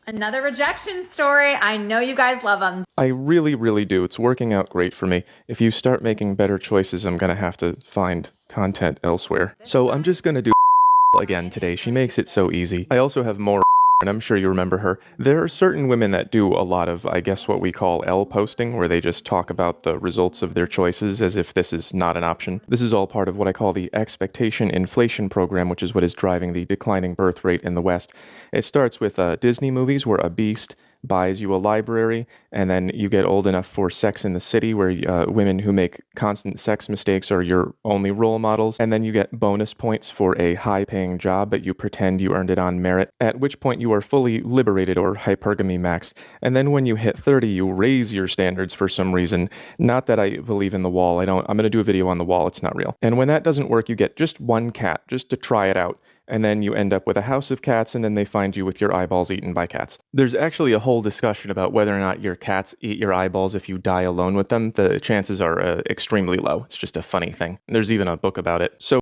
Another rejection story. I know you guys love them. I really, really do. It's working out great for me. If you start making better choices, I'm gonna have to find content elsewhere. So I'm just gonna do again today. She makes it so easy. I also have more, and I'm sure you remember her. There are certain women that do a lot of, I guess, what we call L posting, where they just talk about the results of their choices as if this is not an option. This is all part of what I call the expectation inflation program, which is what is driving the declining birth rate in the West. It starts with Disney movies where a beast buys you a library, and then you get old enough for Sex in the City, where women who make constant sex mistakes are your only role models, and then you get bonus points for a high-paying job, but you pretend you earned it on merit, at which point you are fully liberated or hypergamy maxed. And then when you hit 30, you raise your standards for some reason. Not that I believe in the wall. I'm going to do a video on the wall. It's not real. And when that doesn't work, you get just one cat, just to try it out. And then you end up with a house of cats, and then they find you with your eyeballs eaten by cats. There's actually a whole discussion about whether or not your cats eat your eyeballs if you die alone with them. The chances are extremely low. It's just a funny thing. There's even a book about it. So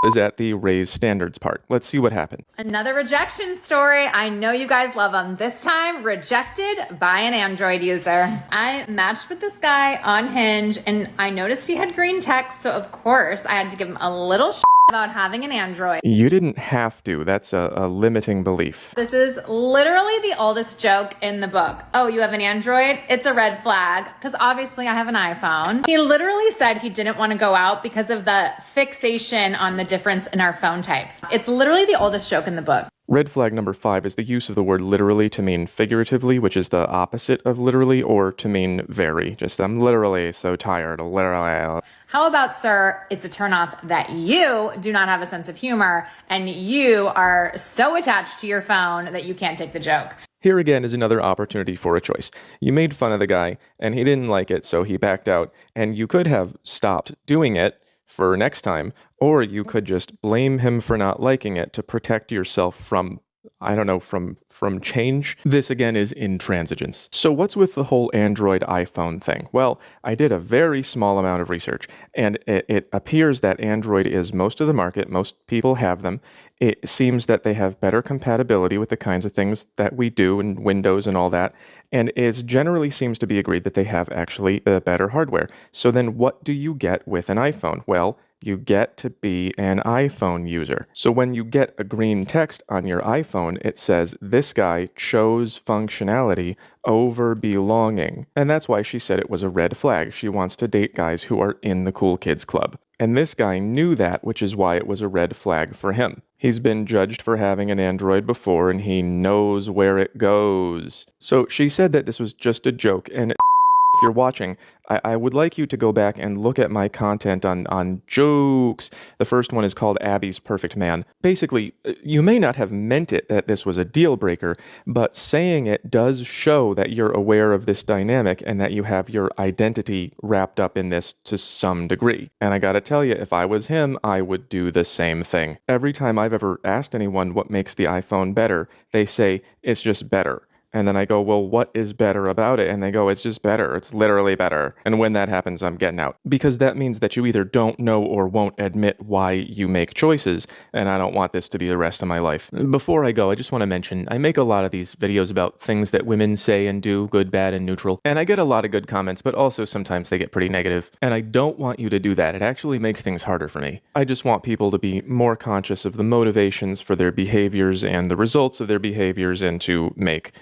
is at the raise standards part. Let's see what happened. Another rejection story. I know you guys love them. This time rejected by an Android user. I matched with this guy on Hinge, and I noticed he had green text, so of course I had to give him a little about having an Android. You didn't have to. That's a limiting belief. This is literally the oldest joke in the book. Oh, you have an Android? It's a red flag, because obviously I have an iPhone. He literally said he didn't want to go out because of the fixation on the difference in our phone types. It's literally the oldest joke in the book. Red flag number 5 is the use of the word literally to mean figuratively, which is the opposite of literally, or to mean very. Just, I'm literally so tired, literally. How about, sir, it's a turnoff that you do not have a sense of humor and you are so attached to your phone that you can't take the joke. Here again is another opportunity for a choice. You made fun of the guy, and he didn't like it, so he backed out, and you could have stopped doing it for next time, or you could just blame him for not liking it to protect yourself from, I don't know, from change. This again is intransigence. So what's with the whole Android iPhone thing? Well, I did a very small amount of research, and it appears that Android is most of the market. Most people have them. It seems that they have better compatibility with the kinds of things that we do in Windows and all that, and it generally seems to be agreed that they have actually better hardware. So then what do you get with an iPhone? Well, you get to be an iPhone user. So when you get a green text on your iPhone, it says, this guy chose functionality over belonging. And that's why she said it was a red flag. She wants to date guys who are in the cool kids club. And this guy knew that, which is why it was a red flag for him. He's been judged for having an Android before, and he knows where it goes. So she said that this was just a joke, and if you're watching, I would like you to go back and look at my content on jokes. The first one is called Abby's Perfect Man. Basically, you may not have meant it that this was a deal breaker, but saying it does show that you're aware of this dynamic and that you have your identity wrapped up in this to some degree. And I gotta tell you, if I was him, I would do the same thing. Every time I've ever asked anyone what makes the iPhone better, they say, it's just better. And then I go, well, what is better about it? And they go, it's just better. It's literally better. And when that happens, I'm getting out. Because that means that you either don't know or won't admit why you make choices. And I don't want this to be the rest of my life. Before I go, I just want to mention, I make a lot of these videos about things that women say and do, good, bad, and neutral. And I get a lot of good comments, but also sometimes they get pretty negative. And I don't want you to do that. It actually makes things harder for me. I just want people to be more conscious of the motivations for their behaviors and the results of their behaviors, and to make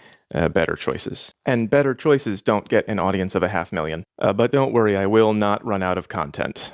better choices. And better choices don't get an audience of 500,000. But don't worry, I will not run out of content.